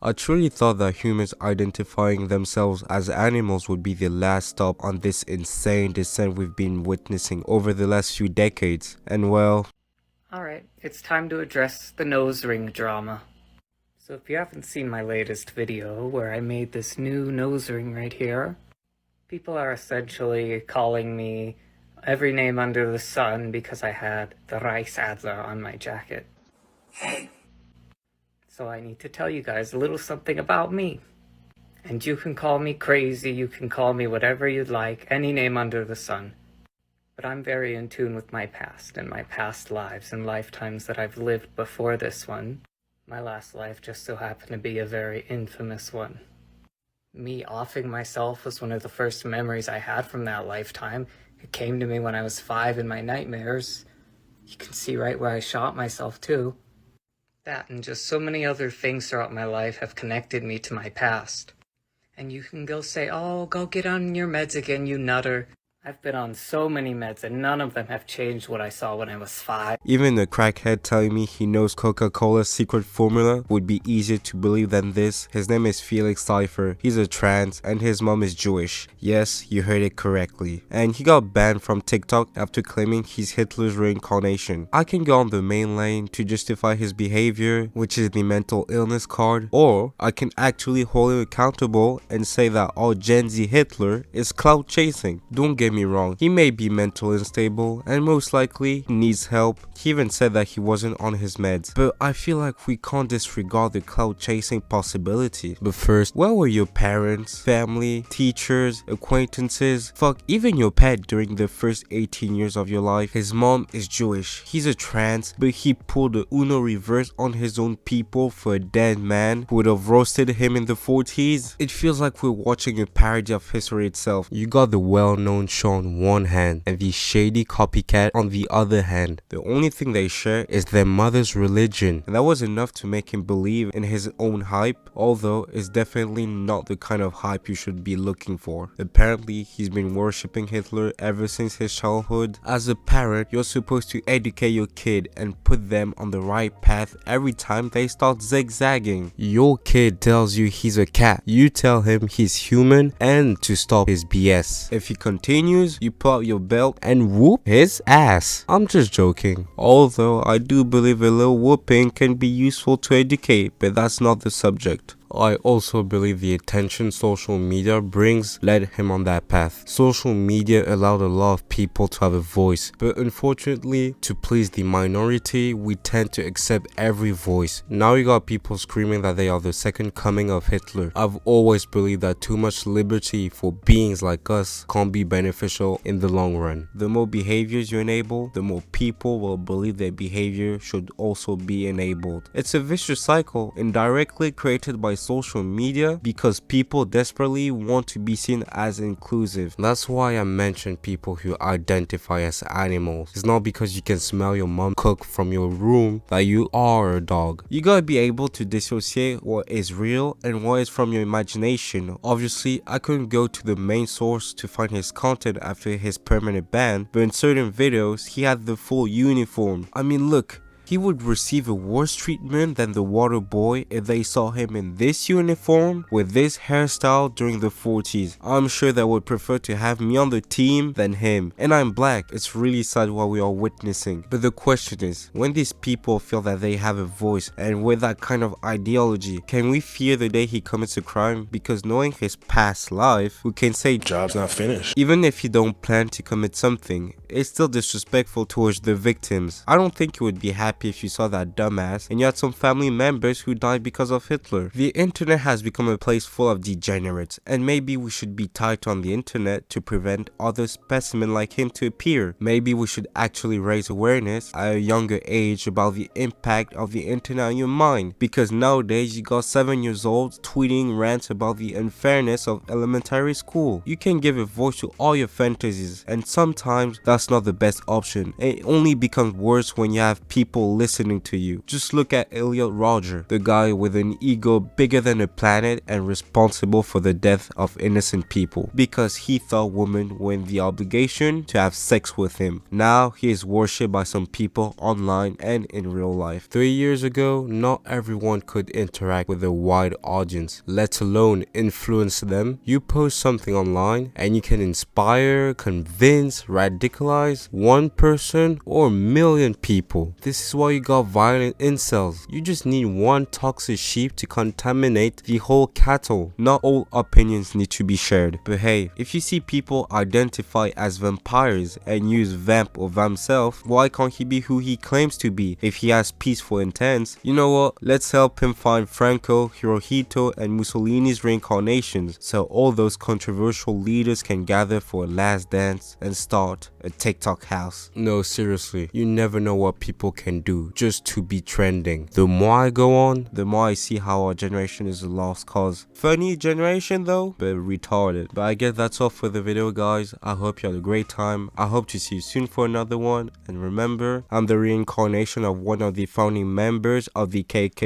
I truly thought that humans identifying themselves as animals would be the last stop on this insane descent we've been witnessing over the last few decades, and well... Alright, it's time to address the nose ring drama. So if you haven't seen my latest video where I made this new nose ring right here, people are essentially calling me every name under the sun because I had the Reichsadler on my jacket. So I need to tell you guys a little something about me. And you can call me crazy, you can call me whatever you'd like, any name under the sun. But I'm very in tune with my past and my past lives and lifetimes that I've lived before this one. My last life just so happened to be a very infamous one. Me offing myself was one of the first memories I had from that lifetime. It came to me when I was 5 in my nightmares. You can see right where I shot myself too. That and just so many other things throughout my life have connected me to my past. And you can go say, oh, go get on your meds again, you nutter. I've been on so many meds and none of them have changed what I saw when I was 5. Even a crackhead telling me he knows Coca-Cola's secret formula would be easier to believe than this. His name is Felix Cypher. He's a trans and his mom is Jewish. Yes, you heard it correctly. And he got banned from TikTok after claiming he's Hitler's reincarnation. I can go on the main lane to justify his behavior, which is the mental illness card, or I can actually hold him accountable and say that all Gen Z Hitler is clout chasing. Don't get me wrong, he may be mentally unstable and most likely needs help. He even said that he wasn't on his meds, but I feel like we can't disregard the clout chasing possibility. But first, where were your parents, family, teachers, acquaintances, fuck, even your pet during the first 18 years of your life? His mom is Jewish, he's a trans, but he pulled the Uno reverse on his own people for a dead man who would have roasted him in the 40s. It feels like we're watching a parody of history itself. You got the well-known show on one hand and the shady copycat on the other hand. The only thing they share is their mother's religion, and that was enough to make him believe in his own hype, although it's definitely not the kind of hype you should be looking for. Apparently, he's been worshipping Hitler ever since his childhood. As a parent, you're supposed to educate your kid and put them on the right path every time they start zigzagging. Your kid tells you he's a cat, you tell him he's human and to stop his BS. If he continues, you pull out your belt and whoop his ass. I'm just joking. Although I do believe a little whooping can be useful to educate, but that's not the subject. I also believe the attention social media brings led him on that path. Social media allowed a lot of people to have a voice, but unfortunately, to please the minority, we tend to accept every voice. Now you got people screaming that they are the second coming of Hitler. I've always believed that too much liberty for beings like us can't be beneficial in the long run. The more behaviors you enable, the more people will believe their behavior should also be enabled. It's a vicious cycle indirectly created by social media because people desperately want to be seen as inclusive. That's why I mentioned people who identify as animals. It's not because you can smell your mom cook from your room that you are a dog. You gotta be able to dissociate what is real and what is from your imagination. Obviously, I couldn't go to the main source to find his content after his permanent ban, but in certain videos, he had the full uniform. I mean, look, he would receive a worse treatment than the water boy if they saw him in this uniform with this hairstyle during the 40s. I'm sure they would prefer to have me on the team than him. And I'm black. It's really sad what we are witnessing. But the question is, when these people feel that they have a voice and with that kind of ideology, can we fear the day he commits a crime? Because knowing his past life, we can say job's not finished. Even if you don't plan to commit something, it's still disrespectful towards the victims. I don't think you would be happy if you saw that dumbass and you had some family members who died because of Hitler. The internet has become a place full of degenerates, and maybe we should be tight on the internet to prevent other specimens like him to appear. Maybe we should actually raise awareness at a younger age about the impact of the internet on your mind, because nowadays you got 7 years old tweeting rants about the unfairness of elementary school. You can give a voice to all your fantasies, and sometimes that's that's not the best option. It only becomes worse when you have people listening to you. Just look at Elliot Rodger, the guy with an ego bigger than a planet and responsible for the death of innocent people because he thought women were in the obligation to have sex with him. Now he is worshipped by some people online and in real life. 3 years ago, not everyone could interact with a wide audience, let alone influence them. You post something online and you can inspire, convince, radicalize one person or a million people. This is why you got violent incels. You just need one toxic sheep to contaminate the whole cattle. Not all opinions need to be shared, but hey, if you see people identify as vampires and use vamp or vamself, why can't he be who he claims to be if he has peaceful intents? You know what, let's help him find Franco, Hirohito and Mussolini's reincarnations so all those controversial leaders can gather for a last dance and start a TikTok house. No, seriously, you never know what people can do just to be trending. The more I go on, the more I see how our generation is a lost cause. Funny generation though, but retarded. But I guess that's all for the video, guys. I hope you had a great time. I hope to see you soon for another one. And remember, I'm the reincarnation of one of the founding members of the KK.